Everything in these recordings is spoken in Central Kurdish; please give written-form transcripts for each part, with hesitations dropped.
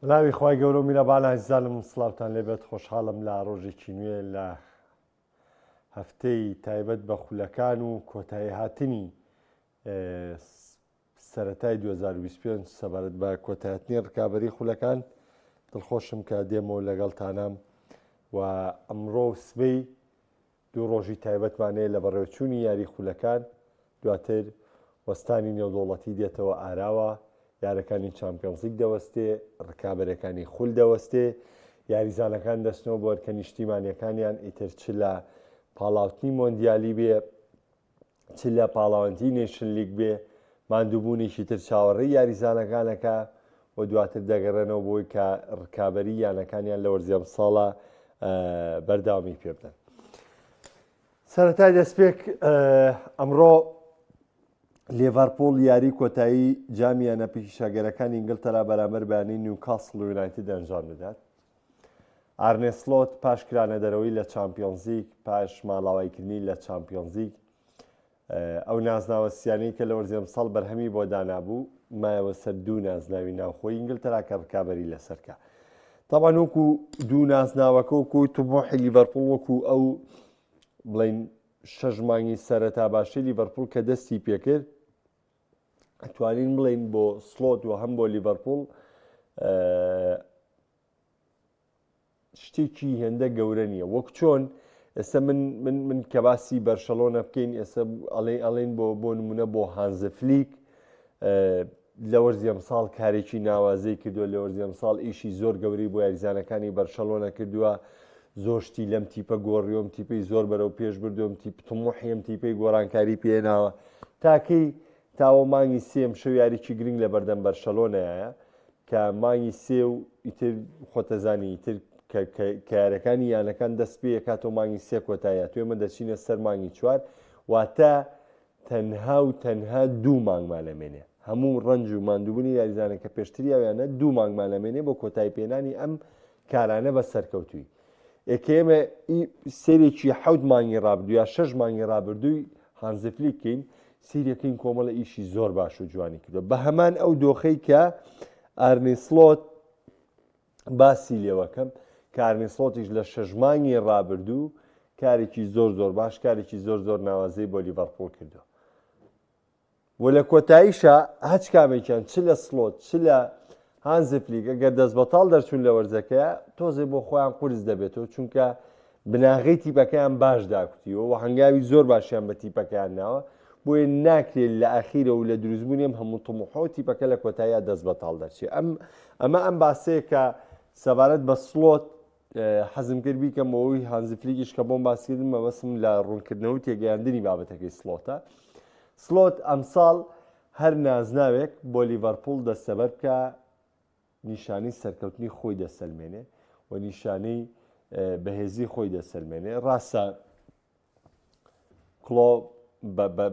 لاوی خی گەورە و میرەبان عزیزانم سڵاوتان لێبێت خۆشحاڵم لە ڕۆژێکی نوێ لە هەفتەی تایبەت بە خولەکان و کۆتایی هاتنی سەرەتای 2025 سەبارەت بە کۆتایەتنی ڕکابەری خولەکان دڵخۆشم کە دێمەوە لەگەڵتانام و ئەمڕۆ سبەی دوو ڕۆژی تایبەتمانەیە لە بەڕێوەچوونی یاری خولەکان دواتر وەستانی نێودوڵەتی دێتەوە ئاراوە یارەکانی چامپیۆنز لیگ دەوەستێ ڕکابەرەکانی خول دەوەستێ یاریزانەکان دەستنەوە بۆ وەرکە نیشتیمانیەکانیان ئیتر چ لە پاڵاوتنی مۆندیالی بێ چ لە پاڵاوەندی نێشن لیگ بێ ماندووبوونێکی تر چاوەڕێی یاریزانەکانەکە و دواتر دەگەڕێنەوە بۆی کە ڕکابەری یانەکانیان لە وەرزێم ساڵە بەرداوامی پێ بدەن. سەرەتای دەستپێک ئەمڕۆ لیڤەرپۆڵ یاری کۆتایی جامیانە پیشەگەرەکانی ئینگلتەرا بەرامبەر بەیانی نیوکاسڵ یونایتد ئەنجام دەدات. ئارنێ سلۆت پاش کرانەدەرەوەی لە چامپیۆنز لیگ پاش ماڵاوایکردنی لە چامپیۆنز لیگ ئەو نازناوەسیانەی کە لە وەرزێم ساڵ بەرهەمی بۆ دانابوو مایەوە سەر دوو نازناوی ناوخۆی ئینگلتەرا کە ڕکابەری لەسەرکە. تەبەن وەکو دوو نازناوەکە وەکو تومۆحی لیڤەرپۆڵ وەکو ئەو بڵین شەژ مانگی سەرەتا باشەی لیڤەرپۆڵ کە دەستی پێکرد ئەتوانین بڵین بۆ سلۆت و هەم بۆ لیڤەرپۆڵ شتێکی هێندە گەورە نییە. وەک چۆن ئێستا من کە باسی بەرشەلۆنە بکەین ئێستا ئەڵێن بۆ نمونە بۆ هانز فلیک لە وەرزێم ساڵ کارێکی ناوازەی کردووە، لە وەرزێم ساڵ ئیشی زۆر گەوری بۆ یاریزانەکانی بەرشەلۆنە کردووە، زۆشتی لەم تیپە گۆڕیۆم تیپەی زۆر بەرەو پێش بردوم تیپ تموحیم تیپەی گۆڕانکاری پێێناوە تاکەی تاوە مانگی سێم شەو یاریکی گرنگ لە بەردەم بەرشەلۆنەیە کە مانگی سێ و ئیتر خۆتەزانی ئیتر کارەکانی یانەکان دەست پێ کاتەوە مانگی سێ کۆتایە توێمە دەچینە سەر مانگی چوار واتە تەنها و تەنها دوو مانگمان لەمێنێ هەموو ڕەنج و ماندووبوونی یاریزانە کە پێشتریاویانە دوو مانگمان لەمێنێ بۆ کۆتایی پێێنانی ئەم کارانە بە سەرکەوتووی. ئێکێمە سێرێکی حەوت مانگی ڕابردوو یا شەش مانگی ڕابردووی هانزفلیکین سیرەکەین کۆمەڵە ئیشی زۆر باش و جوانی کردو بە هەمان ئەو دۆخەی کە ئارنێ سلۆت باسی لێوەکەم کە ئارنێ سلۆتیش لە شەژمانگی ڕابردوو کارێکی زۆر باش کارێکی زۆر ناوازەی بۆ لیڤەرپۆڵ کردو و لە کۆتاییشە هەچ کامێکیان چ لە سلۆت چ لە هانز فلیک ئەگەر دەست بەتاڵ دەرچوون لە وەرزەکەیە تۆزێ بۆ خۆیان قورس دەبێتەوە چونکە بناغی تیپەکەیان باش داکوتیەوە و هەنگاوی زۆر باشیان بە تیپەکەیان ناوە بۆیە ناکرێت لە ئاخیرە و لە دروستبوونیم هەموو تموحۆ تیپەکە لە کۆتاییە دەست بەتاڵ دەرچێت. ئەم باسەیە کە سەبارەت بە سلۆت حەزم کرد بیکەمەوەی هانز فلیکیش کە بۆم باسکردن مەبەستم لە ڕوونکردنەوە و تێگەیاندنی بابەتەکەی سلۆتە. سلۆت ئەمساڵ هەر نازناوێک بۆ لیڤەرپۆڵ دەستەبەر بکە نیشانەی سەرکەوتنی خۆی دەسەلمێنێ و نیشانەی بەهێزی خۆی دەسەلمێنێ. ڕاستە کڵۆ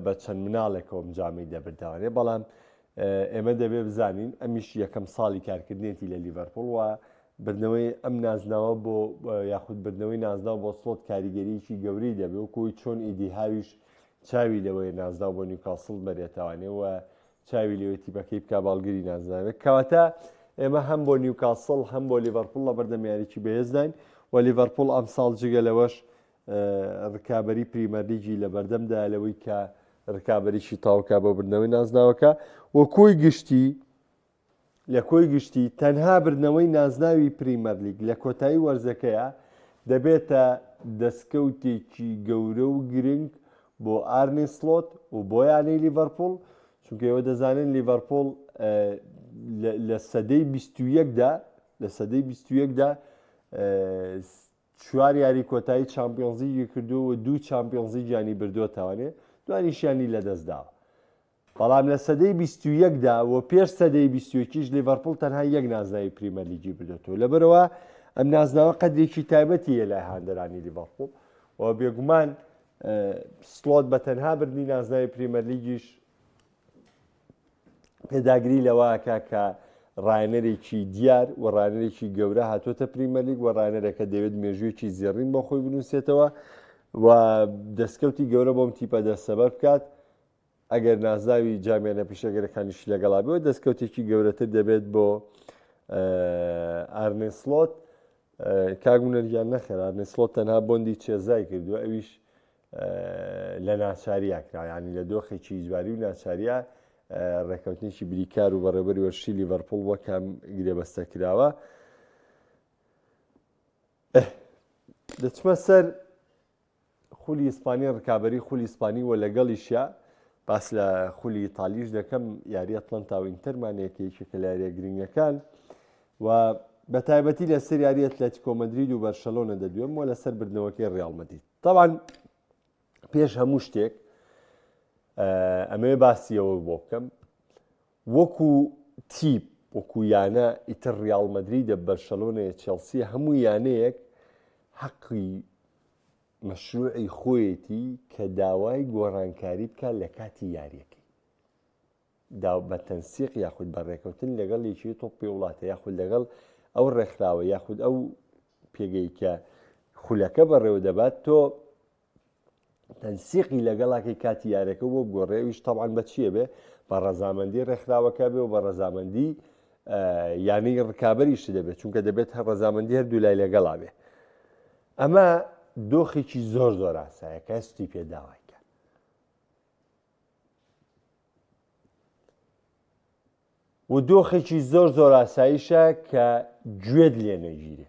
بە چەند مناڵێکەوە جامی دەبرداوانێ بەڵام ئێمە دەبێ بزانین ئەمیش یەکەم ساڵی کارکردنێتی لە لیڤەرپۆڵ و بردنەوەی ئەم نازناوە بۆ یاخود بردنەوەی نازناو بۆ سلۆت کاریگەریکی گەوری دەبێ و کۆی چۆن ئیدی هاویش چاوی لەوەی نازناو بۆ نیوکاسڵ بەرێتوانێ و چاوی لەوەی تیپەکەی بکە باڵگری نازناوێت کەواتە ئێمە هەم بۆ نیوکاسڵ هەم بۆ لیڤەرپۆڵ لە بەردەمیاریی بەهێزداین و لیڤەرپۆڵ ئەم ساڵ جگە لەوەش ڕکابەری پریمەرلیگی لە بەردەمدا لەوەی کە ڕکابەریشی تاوکە بۆ بردنەوەی نازناوەکە و لە کۆی گشتی تەنها بردنەوەی نازناوی پریمەرلیگ لە کۆتایی وەرزەکەیە دەبێتە دەستکەوتێکی گەورە و گرنگ بۆ ئارنێ سلۆت و بۆ یانەی لیڤەرپۆڵ چونکە ئێوە دەزانن لیڤەرپۆڵ لە سەدەی 21دا چوار یاری کۆتایی چامپیۆنز لیگی کردو و دوو چامپیۆنز لیگیانی بردووەتەوانێ دوانیشیانی لەدەستداوە بەڵام لە سەدەی 21دا و پێش سەدەی 21ش لیڤەرپۆڵ تەنها یەک نازناوی پریمەرلیگی بردوێتەوە لەبەرەوە ئەم نازناوە قەدرێکی تایبەتیە لای هاندەرانی لیڤەرپۆڵ و بێگومان سلۆت بە تەنها بردنی نازناوی پریمەرلیگیش پێداگری لەوەکە کە ڕایەنەرێکی دیار و ڕایەنەرێکی گەورە هاتوۆتە پریمەرلیگ و ڕایەنەرەکە دەوێت مێژوویەکی زێڕین بۆ خۆی بنووسێتەوە و دەستکەوتی گەورە بۆم تیپە دەستەبەر بکات ئەگەر نازاوی جامیانە پیشەگەرەکانیش لەگەڵا بێەوە دەستکەوتێکی گەورەتر دەبێت بۆ ئارنێ سڵۆت کاگونەرگیان نەخێر ئارنێ سڵۆت تەنها بۆندی چێزای کردووە ئەویش لە ناچاریا کرا ینی لە دۆخێکی ئیجباری و ناچاریە ڕێکەوتنێکی بریکار و بەڕێوەبەری وەرشی لیڤەرپوڵ وە کام گرێبەستە کراوە. دەچمە سەر خولی ئیسپانی ڕکابەری خولی ئیسپانی وە لەگەڵیشە باس لە خولی ئیتالیش دەکەم یاری ئەتلەنتا و ئینتەرمانەیەکێکە لە یاریە گرنگەکان و بە تایبەتی لەسەر یاری ئەتلێتیکۆ مەدرید و بەرشەلۆنە دەدوێم و لەسەر بردنەوەکەی ڕیاڵ مەدرید. طبعاً پێش هەموو شتێک ئەمەوێ باسیەوە بۆ بکەم وەکو تیپ وەکو یانە ئیتر ڕیاڵ مەدریدە بەرشەلۆنەیە چێلسی هەموو یانەیەک حەقی مەشروعی خۆیەتی کە داوای گۆڕانکاری بکات لە کاتی یاریەکەی بە تەنسیق یاخود بە ڕێکەوتن لەگەڵ یەکی تۆپی وڵاتە یاخود لەگەڵ ئەو ڕێکخراوە یاخود ئەو پێگەی کە خولەکە بەڕێوە دەبات تۆ تەنسیقی لەگەڵاکەی کاتی یاریەکە بۆ بگۆڕێویش تەبعاً بە چییە بێ بە ڕەزامەندی ڕێکخراوەکە بێ و بە ڕەزامەندی یانەی ڕکابەریش دەبێت چونکە دەبێت هەر ڕەزامەندی هەردوو لای لەگەڵا بێ. ئەمە دۆخێکی زۆر زۆر ئاسایە کە هەستی پێ داوایکە. و دۆخێکی زۆر زۆر ئاساییشە کە گوێت لێ نەگیرێ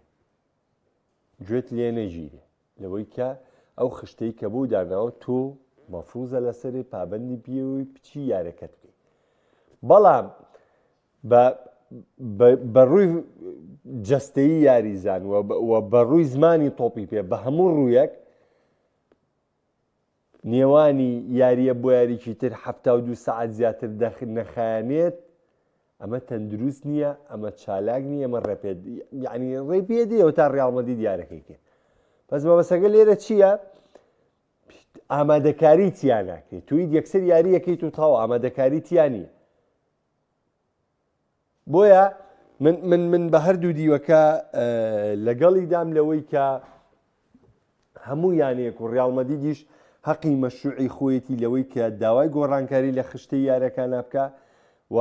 گوێت لێ نەگیرێ لەوەی کە ئەو خشتەی کە بۆ داناوە تۆ مەفروزە لەسەری پابەندی پێوەی بچی یارەکەت بکەیت. بەڵام بەڕووی جەستەیی یاریزان و بەڕووی زمانی تۆپی پێ بە هەموو ڕوویەک نێوانی یاریە بۆ یاریکی تر 72 سەعات زیاتر نەخایەنێت ئەمە تەندروست نییە ئەمە چالاک نییە ئەمە یعنی ڕێ پێدەوە تا ڕیاڵ مەدرید یارەکەی کرد. بەس مەبەستەکە لێرە چییە؟ ئامادەکاری تیان ناکەیت توی یەکسەر یاریەکەیت و تاوە ئامادەکاری تیان نییە. بۆیە من بە هەردوو دیوەکە لەگەڵی دام لەوەی کە هەموو یانەیەک و ڕیاڵ مەدریدیش حەقی مەشروعی خۆیەتی لەوەی کە داوای گۆڕانکاری لە خشتەی یاریەکانە بکە و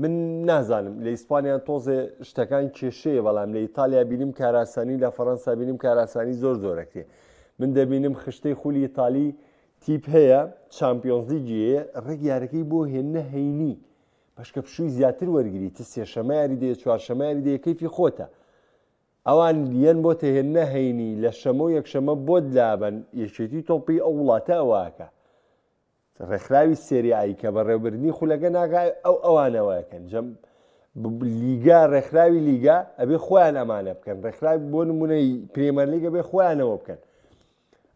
من نازانم لە ئیسپانیان تۆزێ شتەکان کێشەیە بەڵام لە ئیتالیا بینیم کاراسانی لە فەڕەنسا بینیم کاراسانی زۆر زۆرەکرێ. من دەبینم خشتەی خولی ئیتالی تیپ هەیە چامپیۆنز لیگی هەیە ڕێک یارەکەی بۆ هێنە هەینی بەشکە پشووی زیاتر وەرگری تە سێشەمە یاری دەیە چوارشەمە یاری دەیە کەیفی خۆتە ئەوان دیەن بۆ تەهێنە هەینی لە شەمە و یەکشەمە بۆت لابن یەکێتی تۆپی ئەو وڵاتە ئەوواکە ڕێکخراوی سێریایی کە بەڕێوەبردنی خولەکە ناکای ئەوانەوەیەکەن جەم لیگا ڕێکخراوی لیگا ئەبێ خۆیان ئەمانە بکەن ڕێکخراوی بۆ نمونەی پرێمەر لیگ ئەبێ خۆیانەوە بکەن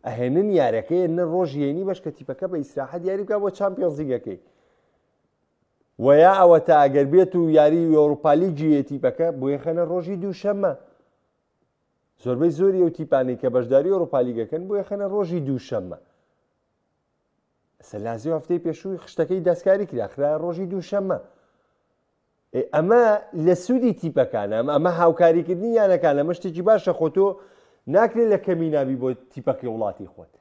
ئەهێنن یارەکەی نە ڕۆژی هێنی بەشکە تیپەکە بە ئیسراحەت یاری بکە بۆ چامپیۆنز لیگەکەی ویا ئەوە تا ئەگەر بێت و یاری ئەوروپا لیگی تیپەکە بۆ یەخەنە ڕۆژی دووشەممە زۆربەی زۆری ئەو تیپانەی کە بەشداری ئەوروپا لیگەکەن بۆ یەخەنە ڕۆژی دووشەممە سەلازی هەفتەی پێشووی خشتەکەی دەستکاری کراخرا ڕۆژی دووشەممە ئەمە لە سوودی تیپەکانە ئەمە هاوکاریکردنی یانەکان ئەمە شتێکی باشە خۆتۆ ناکرێت لە کەمی ناوی بۆ تیپەکەی وڵاتی خۆت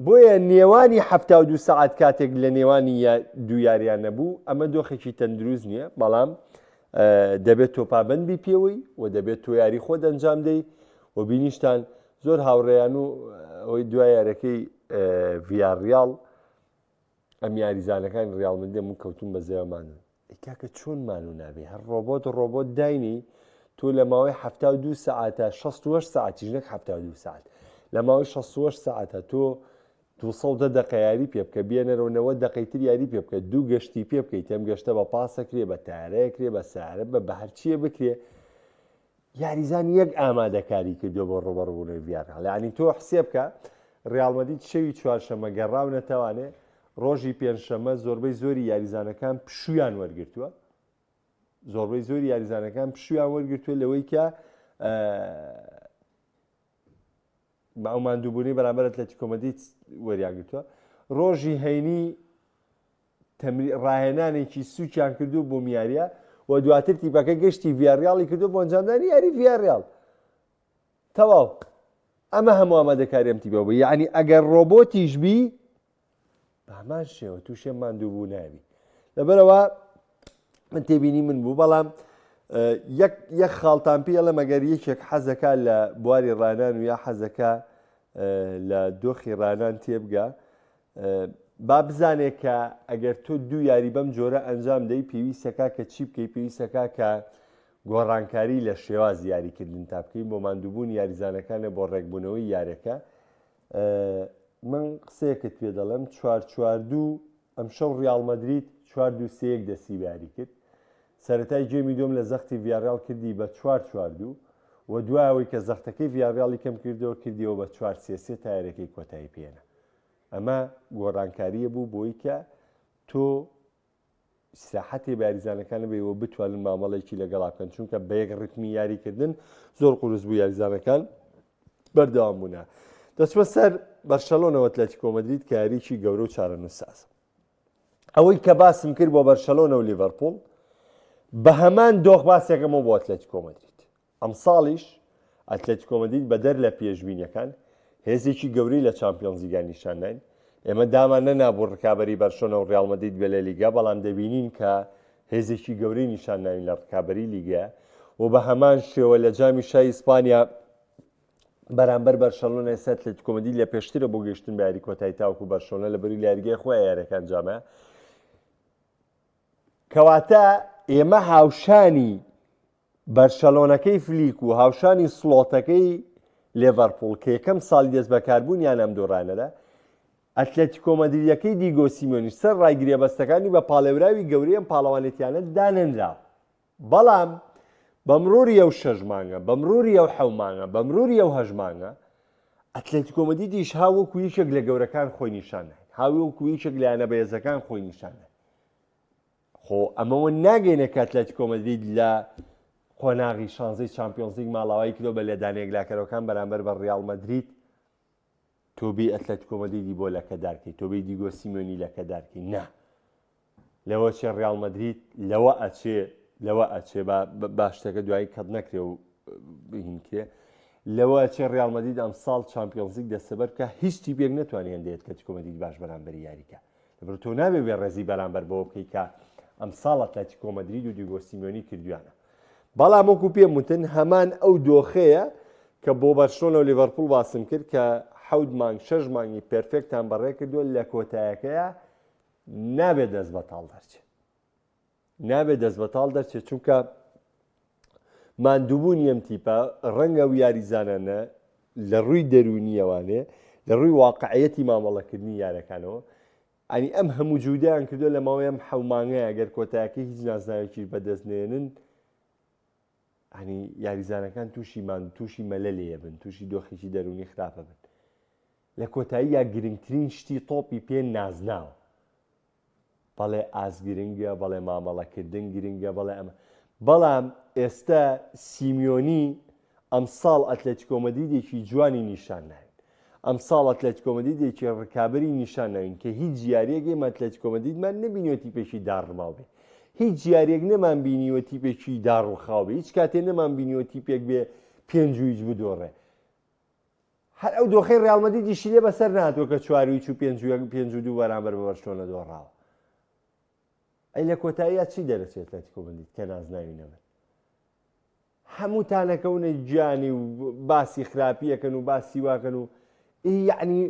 بۆیە نێوانی 72 سەعات کاتێک لە نێوانی دوو یاریان نەبوو ئەمە دۆخێکی تەندروست نییە بەڵام دەبێت تۆ پابەندبی پێوەی و دەبێت تۆ یاری خۆت ئەنجام دەی و بینیشتان زۆر هاوڕێیان و ئەوەی دوای یارەکەی ڤیاڕیاڵ ئەم یاریزانەکان ڕیاڵ مەدرید من کەوتون بە زێوەمانن کاکە چۆن مانو نابێ هەر ڕۆبۆت داینی تۆ لە ماوەی 72 سەعاتە 68 ساعتیش نەک 72 ساعت لە ماوەی 68 ساعتە تۆ 200 دقیقە یاری پێ بکە بێنەرەوەنەوە دقیقتر یاری پێ بکە دوو گەشتی پێ بکەیت ئەم گەشتە بە پاسەکرێ بە تارەیەکرێ بە سارە بە هەرچیە بکرێ یاریزان یەک ئامادەکاری کردو بۆ ڕۆبەڕبوونەوەی ڤیاڕیاڵ یعنی تۆ حسێ بکە ڕیاڵ مەدرید شەوی چوارشەمە گەڕاو نەتەوانێ ڕۆژی پێنجشەمە زۆربەی زۆری یاریزانەکان پشویان وەرگرتووە زۆربەی زۆری یاریزانەکان پشویان وەرگرتووە لەوەی کە ئەو ماندووبوونی بەرامبەر ئەتلێتیکۆ مەدرید وەریانگرتووە ڕۆژی هەینی ڕاهێنانێکی سوچیان کردو بۆ میاریە و دواتر تیپەکە گەشتی ڤیاڕیاڵی کردو بۆ ئەنجامدانی یاری ڤیاڕیاڵ تەواو ئەمە هەموو ئامادەکاری ئەم تیپە بوو یعنی ئەگەر ڕۆبۆتیش بی بە هەمان شێوە تووشێ ماندووبوو نابی لەبەرەوە من تێبینی من بوو بەڵام یەک خاڵتان پێ ئەڵە مەگەر یەکێک حەزەکە لە بواری ڕانان و یا حەزەکە لە دۆخی ڕانان تێبگا با بزانێت کە ئەگەر تۆ دوو یاری بەم جۆرە ئەنجام دەی پێویستەکە کە چی بکەی پێویستەکە کە گۆڕانکاری لە شێواز یاریکردن تا بکەین بۆ ماندووبوون یاریزانەکانە بۆ ڕێکبوونەوەی یاریەکە من قسەیەکت پێ دەڵێم 4-4-2 ئەمشەو ڕیال مەدرید 4-2-3-1 دەستی یاری کرد سەرەتای جێمی دۆم لە زەختی ڤیاریال کردی بە 4-4-2 و دوایەوەی کە زەختەکەی ڤیاریالی کەم کردەوە کردیەوە بە 4-3-3 تا یاریەکەی کۆتایی پێێنە ئەمە گۆڕانکاریە بوو بۆی کە تۆ ساحەتی یاریزانەکانە بێەوە بتوانن مامەڵێکی لەگەڵا بکەن چونکە بە یەک ڕتمی یاریکردن زۆر قورس بوو یاریزانەکان بەردەوام بوونە دەچمە سەر بەرشەلۆنەوە ئەتلێتیکۆ مەدرید کە یاریکی گەورە و چارەنووساز ئەوەی کە باسم کرد بۆ بەرشەلۆنە و لیڤەرپوڵ بە هەمان دۆخ باسێکەمەوە بۆ ئەتلێتیکۆ مەدرید ئەم ساڵیش ئەتلێتیکۆ مەدرید بەدەر لە پێشبینیەکان هێزێکی گەورەی لە چامپیۆنز لیگا نیشانداین ئێمە دامان نەنابوو ڕکابەری بەرشۆنە و ڕیال مەدرید بە لە لیگا بەڵام دەبینین کە هێزێکی گەورەی نیشانداین لە ڕکابەری لیگا و بە هەمان شێوە لە جامی شای ئیسپانیا بەرامبەر بەرشەلۆنە ئێستا ئەتلێتیکۆ مەدرید لە پێشترە بۆ گەیشتن بە یاری کۆتایی تاوەکو بەرشۆنە لە بەری یاریگای خۆیان یاریەکان جامە کەواتە ئێمە هاوشانی بەرشەلۆنەکەی فلیک و هاوشانی سڵۆتەکەی لیڤەرپوڵ کە یەکەم ساڵی دەست بەکاربوون یان ئەم دۆڕانەدا ئەتلێتیکۆ مەدریدەکەی دیگۆ سیمۆنیش سەر ڕایگرێ بەستەکانی بە پاڵێوراوی گەورەی ئەم پاڵەوانێتیانە دانێنرا بەڵام بەمڕۆری ئەو 6 مانگە بەمڕۆری ئەو 7 مانگە بەمڕۆری ئەو 8 مانگە ئەتلێتیکۆ مەدریدیش هاوەکو یەکێک لە گەورەکان خۆی نیشانە هاوەکو یەکێک لە یانە بەهێزەکان خۆی نیشانە خۆ ئەمەوە ناگەینە کە ئەتلێتیکۆ مەدرید لە قۆناغی شانزەی چامپیۆنز لیگ ماڵاوایی کردەوە بە لێدانەیەک لاکەرەوەکان بەرامبەر بە ڕیال مەدرید تۆبی ئەتلێتیکۆ مەدریدی بۆ لەکەدارکەی تۆبی دیگۆ سیمۆنی لەکەدارکەی نا لەوە چێ ڕیال مەدرید لەوە ئەچێ با شتەکە دوایی کەت نەکرێ و هینکرێ لەوە چێ ڕیال مەدرید ئەم ساڵ چامپیۆنز لیگ دەستەبەر بکە هیچ تیپێک نەتوانێت هەندێک ئەتلێتیکۆ مەدرید باش بەرامبەری یاریکە لەبەر تۆ نابێ بێ ڕێزی بەرامبەر بەوە بکەی کە ئەم ساڵ ئەتلێتیکۆ مەدرید و دیگۆ سیمۆنی کردویانە بەڵام وەکو پێم وتن هەمان ئەو دۆخەیە کە بۆ بەرشۆنە و لیڤەرپوڵ باسم کرد کە 7 مانگ 6 مانگی پێرفێکتان بەڕێ کردووە لە کۆتایەکەیە نابێت دەست بەتاڵ دەرچێت نابێت دەست بەتاڵ دەرچێت چونکە ماندووبوونی ئەم تیپە ڕەنگە و یاریزانانە لە ڕووی دەرونیەوانێ لە ڕووی واقعەتی مامەڵەکردنی یارەکانەوە ئەنی ئەم هەموو جوودیان کردووە لە ماوەی ئەم 7 مانگەیە ئەگەر کۆتایەکەی هیچ نازناوێکی بەدەستنێنن ینی یاریزانەکان تووشی مەلەلەیە بن تووشی دۆخێکی دەرونی خراپە بن لە کۆتایی یا گرنگترین شتی تۆپی پێ نازناوە بەڵێ ئاز گرنگە بەڵێ مامەڵەکردن گرنگە بەڵێ ئەمە بەڵام ئێستا سیمیۆنی ئەم ساڵ ئەتلێتیکۆ مەدریدێکی جوانی نیشان ناوین ئەم ساڵ ئەتلێتیکۆ مەدریدێکی ڕکابەری نیشان ناوین کە هیچ یاریەکەی ئەتلێتیکۆ مەدریدمان نەبینیوەتی پێشی داڕماو بێ هیچ یاریەک نەمان بینیوە تیپێکی داڕوخاو بێ هیچ کاتێ نەمان بینیوە تیپێک بێ 5 بدۆڕێ هەر ئەو دۆخەی ڕیال مەدریدیشی لێ بەسەر نهاتوە کە 4 و 5 بەرامبەر بە بەرشۆنە دۆڕاوە ئەی لە کۆتاییە چی دەرەچێت ئەتلێتیکۆ مەدرید کە نازناوی نەبن هەموو تانەکەونە گیانی و باسی خراپیەکەن و باسی واکەن و یعنی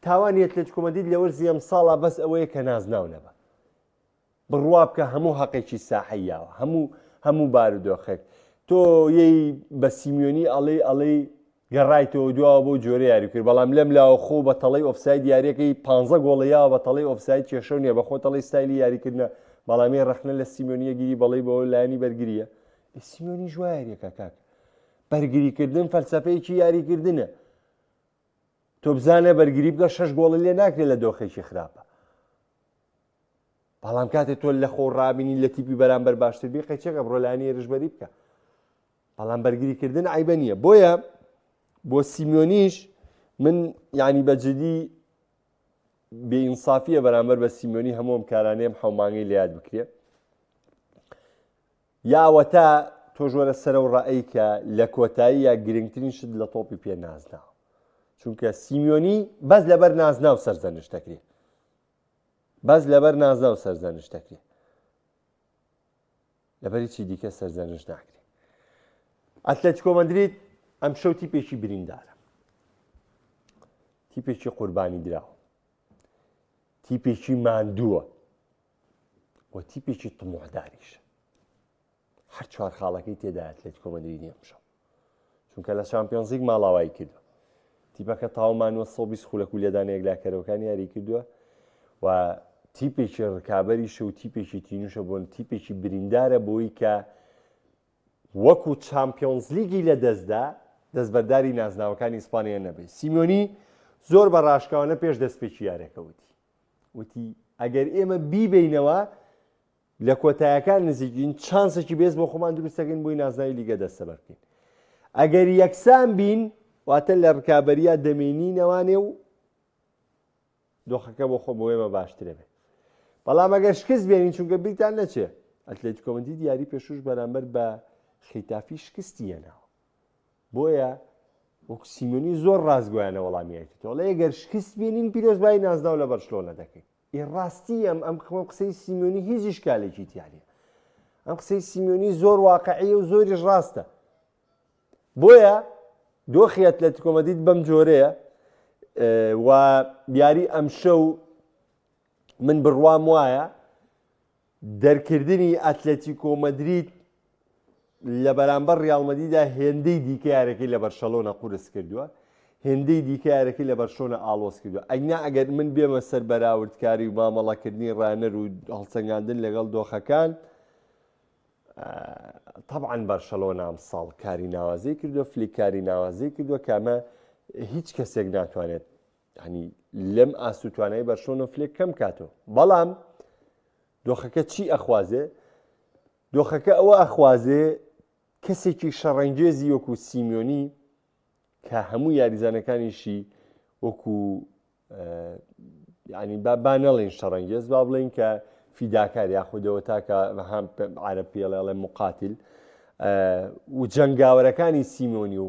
تاوانی ئەتلێتیکۆ مەدرید لە وەرزی ئەم ساڵە بەس ئەوەیە کە نازناو نەبە بڕوا بکە هەموو حەقێکی ساحەیاوە هەموو بارودۆخێک تۆ یەی بە سیمیۆنی ئەڵێ گەڕایتەوە دواوە بۆ جۆرە یاری کرد بەڵام لەم لاوە خۆ بە تەڵەی ئۆفساید یاریەکەی 15 گۆڵەیاوە بە تەڵەی ئۆفساید کێشە نییە بە خۆ تەڵی ستایلی یاریکردنە بەڵامی ڕەخنە لە سیمیۆنیە گیری بەڵی بەوە لایانی بەرگریە سیمیۆنی ژوای یاریەکە کاک بەرگریکردن فەلسەفەیەکی یاریکردنە تۆ بزانە بەرگری بکە 6 گۆڵی لێ ناکرێت لە دۆخێکی خراپە بەڵام کاتێک تۆ لە خۆ ڕابینی لە تیپی بەرامبەر باشتر بێ قەچێکە بڕۆ لایانی ێرشبەری بکە بەڵام بەرگریکردن عیبە نییە بۆیە بۆ سیمیۆنیش من یعنی بەجددی بێئینسافیە بەرامبەر بە سیمیۆنی هەموو ئەم کارانەیەم حەومانگەی لە یاد بکرێ یاوەتا تۆ ژۆرە سەرە و ڕائەی کە لە کۆتایی یا گرنگترین شت لە تۆپی پێ نازناوە چونکە سیمیۆنی بەس لەبەر نازناو سەرزەنشتەکرێ بەس لەبەر نازناو سەرزەنشتەکرێ لەبەری چی دیکە سەرزەنش ناکرێت. ئەتلێتیکۆ مەدرید ئەم شەو تیپێکی بریندارە، تیپێکی قوربانی دراوە، تیپێکی ماندووە و تیپێکی تموحداریشە. هەر چوار خاڵەکەی تێدا ئەتلێتیکۆ مەدریدی ئەمشەو، چونکە لە چامپیۆنز لیگ ماڵاوایی کردووە. تیپەکە تاومانوە 120 خولەک و لێدانەیەک لاکەرەوەکانی یاری کردووە و تیپێکی ڕکابەریشە و تیپێکی تینوشە بۆن تیپێکی بریندارە بۆی کە وەکو چامپیۆنز لیگی لە دەستدا دەستبەرداری نازناوەکانی ئیسپانیا نەبێت. سیمیۆنی زۆر بە ڕاشکاوانە پێش دەستپێکی یاریەکە وتی ئەگەر ئێمە بیبینەوە لە کۆتاییەکان نزیکین چانسێکی بێز بۆ خۆمان دروستەکەین بۆی نازناوی لیگە دەستەبەر بکەین. ئەگەر یەکسان بین واتە لە ڕکابەریە دەمێنینەوانێ و دۆخەکە بۆ خۆ بۆ ئێمە باشترە بێت. بەڵام ئەگەر شکست بێنین چونکە بیرتان نەچێ ئەتلێتیکۆ مەدرید یاری پێشوش بەرامبەر بە خێتافی شکستی هێناوە. بۆیە وەکو سیمۆنی زۆر ڕازگۆیانە وەڵامیایەتی لە ئەگەر شکست بێنین پیرۆزبایی نازناو لە بەرشلۆنە دەکەین. ڕاستی ئەم قسەی سیمۆنی هیچ ئیشکالێکی تیانە. ئەم قسەی سیمۆنی زۆر واقعیە و زۆریش ڕاستە. بۆیە دۆخی ئەتلێتیکۆ مەدرید بەم جۆرەیە و یاری ئەمشەو من بڕوام وایە دەرکردنی ئەتلێتیکۆ مەدرید لە بەرامبەر ڕیاڵ مەدریددا هێندەی دیکە یارەکەی لە بەرشەلۆنە قورس کردووە، هێندەی دیکە یارەکەی لە بەرشۆنە ئاڵۆز کردووە. ئەگنا ئەگەر من بێمە سەر بەراوردکاری و مامەڵەکردنی ڕانەر و هەڵسەنگاندن لەگەڵ دۆخەکان، طبعاً بەرشەلۆنە ئەم ساڵ کاری ناوازەی کردووە، فلیک کاری ناوازەی کردووە کامە هیچ کەسێک ناتوانێت ینی لەم ئاسووتوانایی بەرشۆنە فلێک کەم کاتەوە. بەڵام دۆخەکە چی ئەخوازێ؟ دۆخەکە ئەوە ئەخوازێ کەسێکی شەڕەنگێزی وەکو سیمیۆنی کە هەموو یاریزانەکانیشی وەکو ینی با نەڵێن شەڕەنگێز، با بڵێن کە فیداکار یاخودەوە تاکە هەم عەرەب پێڵێڵێ مقاتل و جەنگاوەرەکانی سیمیۆنی و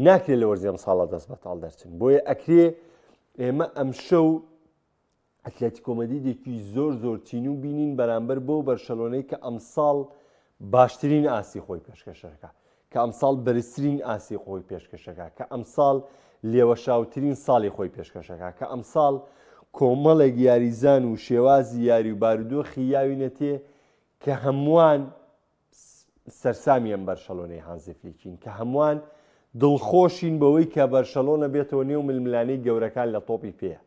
ناکرێت لە وەرزی ئەم ساڵە دەست بەتاڵ دەرچن. بۆیە ئەکرێ ئێمە ئەمشەو ئەتلێتیکۆ مەدریدێکی زۆر زۆر تینوو بینین بەرامبەر بۆ بەرشەلۆنەی کە ئەمساڵ باشترین ئاسی خۆی پێشکەشەکە، کە ئەمساڵ بەرزترین ئاسی خۆی پێشکەشەکە، کە ئەمساڵ لێوەشاوترین ساڵی خۆی پێشکەشەکە، کە ئەمساڵ کۆمەڵێک یاریزان و شێوازی یاری و بارودۆخی یاوینەتێ کە هەمووان سەرسامی ئەم بەرشەلۆنەی هانزی فلیکین، کە هەمووان دڵخۆشین بەوەی کە بەرشەلۆنە بێتەوە نێو ململانەی گەورەکان لە تۆپی پێە.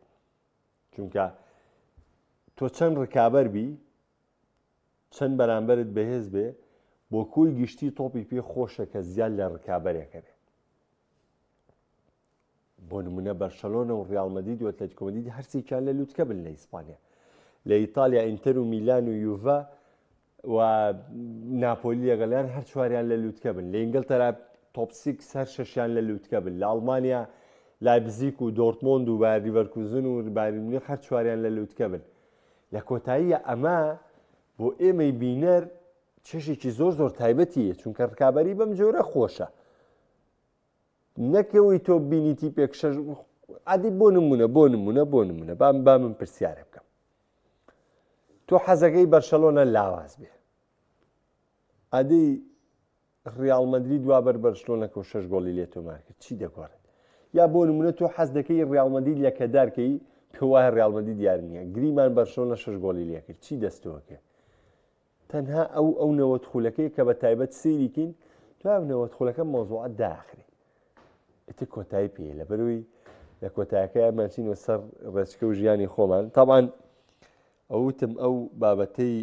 چونکە تۆ چەند ڕکابەر بی، چەند بەرامبەرت بەهێز بێ، بۆ کۆی گشتی تۆپی پێ خۆشە کە زیاد لە ڕکابەرێکە بێ. بۆ نمونە بەرشەلۆنە و ڕیاڵ مەدرید و ئەتلێتیکۆ مەدرید هەرسێکیان لە لووتکە بن لە ئیسپانیا. لە ئیتالیا ئینتەر و میلان و یوڤە و ناپۆلی لەگەڵیان هەر چواریان لە لووتکە بن. لە ئینگلتەرا تۆپ 6 هەر شەشیان لە لووتکە بن. لە ئەڵمانیا لایپزیگ و دۆرتمۆند و بایر لیڤەرکوزن و بایر مونیخ هەر چواریان لە لووتکە بن. لە کۆتاییە ئەمە بۆ ئێمەی بینەر چێژێکی زۆر زۆر تایبەتیە، چونکە ڕکابەری بەم جۆرە خۆشە. نەکەوەی تۆ بینیتی پێکشەش عادی بۆ نمونە با من پرسیارە بکەم. تۆ حەزەکەی بەرشەلۆنە لاواز بێ، عادی ڕیاڵ مەدرید وا بەر بەرشلۆنەکە و 6 گۆڵی لێ تۆمار کرد، چی دەگۆڕێت؟ یا بۆ نمونە تۆ حەز دەکەی ڕیاڵ مەدرید لە کەدارکەی پێ وایە ڕیاڵ مەدرید دیار نییە، گریمان بەرشلۆنە 6 گۆڵی لێ کرد، چی دەستەوەکە؟ تەنها ئەو نەوەتخولەکەی کە بە تایبەت سەیریکین تو ئەو نەوەتخولەکە مۆزوعات داخرێ ئێتە کۆتایی پێ لە بەروی لە کۆتایەکە ماچینەوە سەر ڕێچکە و ژیانی خۆمان. تاوان ئەوتم ئەو بابەتەی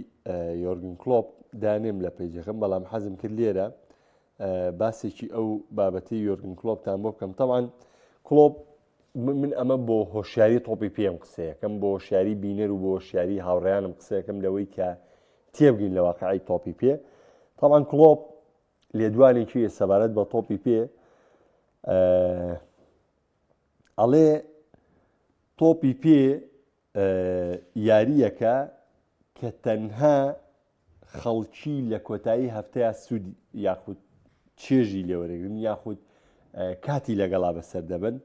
یۆرگن کلۆپ دانێم لە پێیجەکەم، بەڵام حەزم کرد لێرە باسێکی ئەو بابەتەی یۆرگن کلۆپتان بۆ بکەم. تاوان کلۆپ من ئەمە بۆ هۆشیاری تۆپی پێم قسەیەکەم، بۆ هۆشیاری بینەر و بۆ هۆشیاری هاوڕێیانم قسەیەکەم لەوەی کە تێبگین لە واقعی تۆپی پێ. تاوان کلۆپ لێدوانێکی سەبارەت بە تۆپی پێ ئەڵێ تۆپی پێ یاریەکە کە تەنها خەڵکی لە کۆتایی هەفتەیە سوود یاخود چێژی لێوەرەگرن یاخود کاتی لەگەڵا بەسەر دەبن،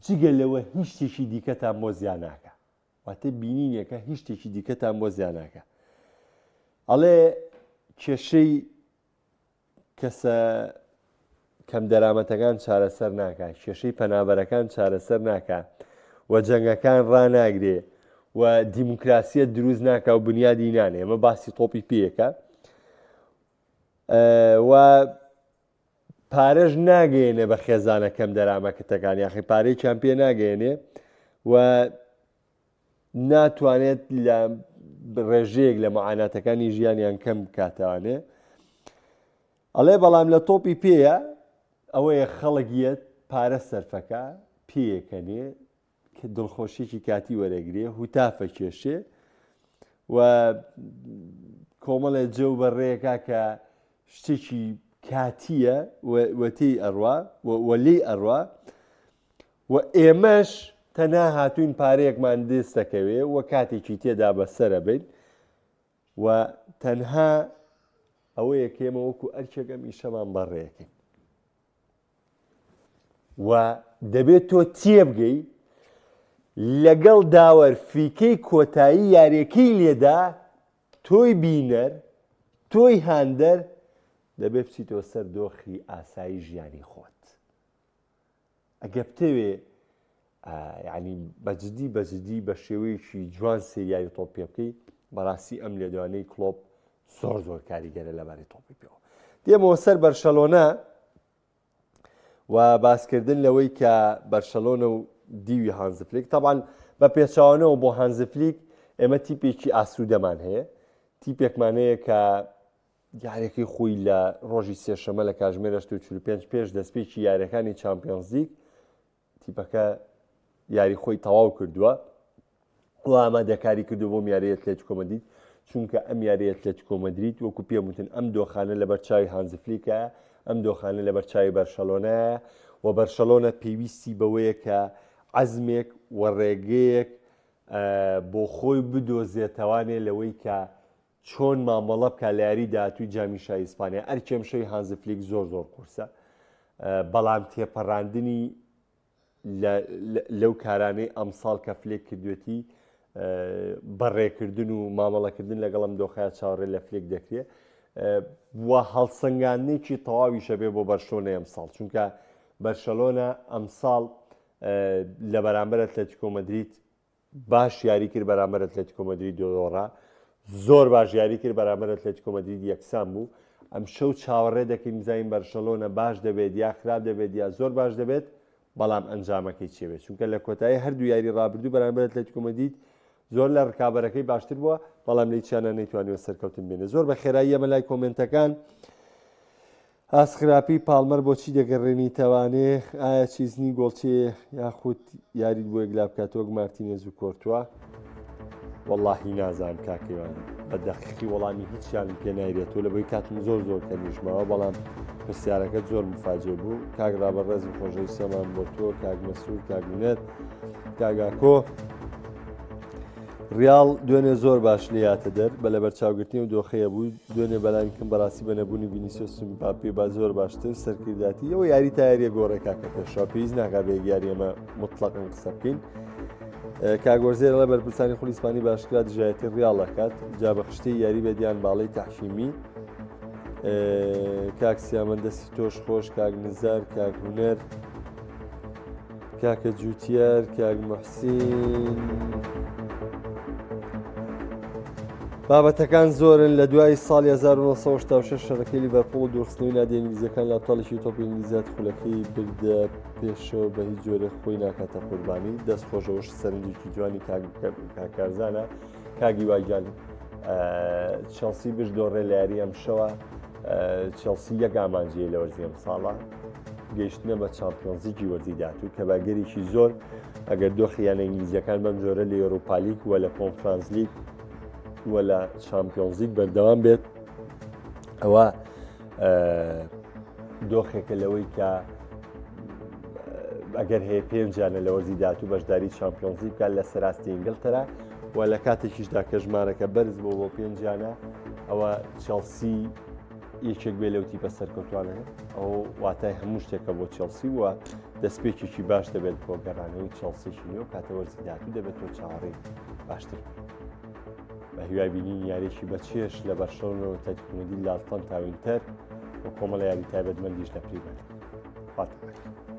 جگە لەوە هیچ شتێکی دیکەتان بۆ زیان ناکە، واتە بینینێکە هیچ شتێکی دیکەتان بۆ زیان ناکە. ئەڵێ کێشەی کەسە کەم دەرامەتەکان چارەسەر ناکە، کێشەی پەنابەرەکان چارەسەر ناکە و جەنگەکان ڕناگرێ و دیموکراسیە دروست ناکە و بنیادی نانێ. ئەمە باسی تۆپی پێیەکە و پارەش ناگەێنێ بە خێزانە کەم دەرامەتەکان، یاخی پارەیان پێ ناگەێنێ و ناتوانێت لە ڕێژەیەک لە معاناتەکانی ژیانیان کەم بکاتوانێ. ئەڵێ بەڵام لە تۆپی پێیە ئەوەیە خەڵکیەت پارە سەرفەکە پێیەکەنێ کە دڵخۆشیێکی کاتی وەرەگرێ هوتافە کێشێ و کۆمەڵێ جێ و بەڕێیەکە کە شتێکی کاتیە وەتەی ئەڕوا وەلێی ئەڕوا و ئێمەش تەنها هاتوین پارەیەکمان دەست دەکەوێ و کاتێکی تێدا بەسەرە بین و تەنها ئەوەیە کێمە وەکو ئەرچێکە میشەمان بەڕێەکەین و دەبێت تۆ تێبگەی لەگەڵ داوەرفیکەی کۆتایی یاریەکەی لێدا تۆی بینەر تۆی هاندەر دەبێ بچیتەوە سەر دۆخی ئاسایی ژیانی خۆت. ئەگە بتەوێ یعنی بەجددی بە شێوەیەکی جوان سریای تۆپ پێ بکەی بەڕاستی ئەم لێدوانەی کلۆب زۆر کاریگەرە لەبارەی تۆپی پێەوە. دێمەوە سەر بەرشەلۆنا و باسکردن لەوەی کە بەرشەلۆنە و دیوی هانز فلیک تەبعاً بە پێچاوانەوە بۆ هانز فلیک ئێمە تیپێکی ئاسوودەمان هەیە، تیپێکمان هەیە کە یاریەکەی خۆی لە ڕۆژی سێشەمە لە کاتژمێر 45 پێش دەستپێکی یاریەکانی چامپیۆنز لیگ تیپەکە یاری خۆی تەواو کردووە و ئامادەکاری کردو بۆ یاری ئەتلێتیکۆ مەدرید، چونکە ئەم یاری ئەتلێتیکۆ مەدرید وەکو پێم وتن ئەم دۆخانە لە بەرچاوی هانز فلیکە، ئەم دۆخانە لە بەرچاوی بەرشەلۆنایە و بەرشەلۆنە پێویستی بەوەیە کە عەزمێک و ڕێگەیەک بۆ خۆی بدۆزێتەوانێ لەوەی کە چۆن مامەڵە بکە لە یاری داهاتووی جامی شای ئیسپانیا. ئەرکێم شەوی هانز فلیک زۆر قورسە، بەڵام تێپەڕاندنی لەو کارانەی ئەمساڵ کە فلێک کردوێتی بەڕێکردن و مامەڵەکردن لەگەڵ ئەم دۆخەیە چاوەڕێ لە فلێک دەکرێت وە هەڵسەنگاندنێکی تەواویشە بێ بۆ بەرشەلۆنە ئەمساڵ، چونکە بەرشەلۆنە ئەمساڵ لە بەرامبەر ئەتلێتیکۆ مەدرید باش یاری کرد بەرامبەر ئەتلێتیکۆ مەدرید دۆڕا، زۆر باش یاری کرد بەرامبەر ئەتلێتیکۆ مەدرید یەکسان بوو. ئەم شەو چاوەڕێ دەکەین بزانین بەرشەلۆنە باش دەبێت یا خراپ دەبێت یا زۆر باش دەبێت، بەڵام ئەنجامەکەی چێ بێت، چونکە لە کۆتایی هەردوو یاری ڕابردوو بەرامبەر ئەتلێتیکۆ مەدرید زۆر لە ڕکابەرەکەی باشتر بووە، بەڵام لە هیچیانە نەیتوانیوە سەرکەوتن بێنێ. زۆر بە خێرایی ئەمە لای کۆمنتەکان ئاسخراپی پاڵمەر بۆچی دەگەڕێنی تەوانێ، ئایا چیزنی گۆڵچێ یاخود یاریت بۆ یەکلا بکاتەوە مارتینێز و کۆرتووە؟ وەڵڵاهی نازانم کاکەوان بە دەقیقی وەڵامی هیچیان پێ نایرێتەوە لەبەوەی کاتم زۆر کەنیژماوە، بەڵام پرسیارەکەت زۆر مفاجێ بوو. کاک ڕابەڕێز و خۆشەویستەمان بۆ تۆ، کاک مەسعود، کاک منەت، کاگاکۆ. ریاڵ دوێنێ زۆر باش لێیاتە دەر بە لە بەرچاوگرتنی و دۆخەیە بوو، دوێنێ بەلایکم بەڕاستی بە نەبوونی ڤینیسیۆس و مباپێ با زۆر باشتر سەرکرداتی ئەوە یاری تا یاریە گۆڕێکا کە پێشەوە پێویست ناکا بە یاری ئەمە مطلقاً قسە بکەین. کاگۆرزێر لە بەرپرسانی خوڵی ئیسپانی باشکرا دژایەتی ریاڵ دەکات جا بە خشتەی یاری بێدیان باڵەی تەحکیمی. کاک سیامەن دەستی تۆش خۆش، کاک نزار، کاک هونەر، کاکە جووتیار، کاک موحسین. بابەتەکان زۆرن. لە دوای ساڵی 1986 شەڕەکەی لیڤەرپوڵ دوورخستنەوەی نادی ئینگلیزیەکان لە ئەبتاڵێکی تۆپی ئینگلیزیات خولەکەی بردە پێشەوە بە هیچ جۆرە خۆی ناکاتە قوربانی. دەست خۆشەوەش سەرنجێکی جوانی کاکارزانە. کاگی وایجان چێلسی بش دۆڕێ لە یاری ئەم شەوە. چێلسی یەک ئامانجیە لە وەرزی ئەم ساڵە گەیشتنە بە چامپیۆنز لیگی وەرزی داهاتوو کە باگەرێکی زۆر ئەگەر دۆخیانە ئینگلیزیەکان بەم جۆرە لە ئێوروپا لیگ و لە کۆنفرانس لیگ وە لە چامپیۆنز لیگ بەردەوام بێت، ئەوە دۆخێکە لەوەی کە ئەگەر هەیە پێنجانە لە وەرزی داهاتوو بەشداری چامپیۆنز لیگ بکات لە سەراستی ئینگلتەرا و لە کاتێکیشدا کە ژمارەکە بەرز بۆ پێنجانە ئەوە چێلسی یەکێک بێ لەو تیپە سەرکەوتوانە، ئەو واتای هەموو شتێکە بۆ چێلسی وە دەستپێکێکی باش دەبێت بۆ گەڕانەوەی چێلسیشی نوێ و کاتە وەرزی داهاتوو دەبێت تۆ چاوەڕێی باشتر. بە هیوای بینین یاریێکی بەچێش لە بەرشەڵۆنەوە تایکۆمەدی لاڵتان تاوینتەر بۆ کۆمەڵە یاری تایبەتمەندیش لە پریمەر لیگ.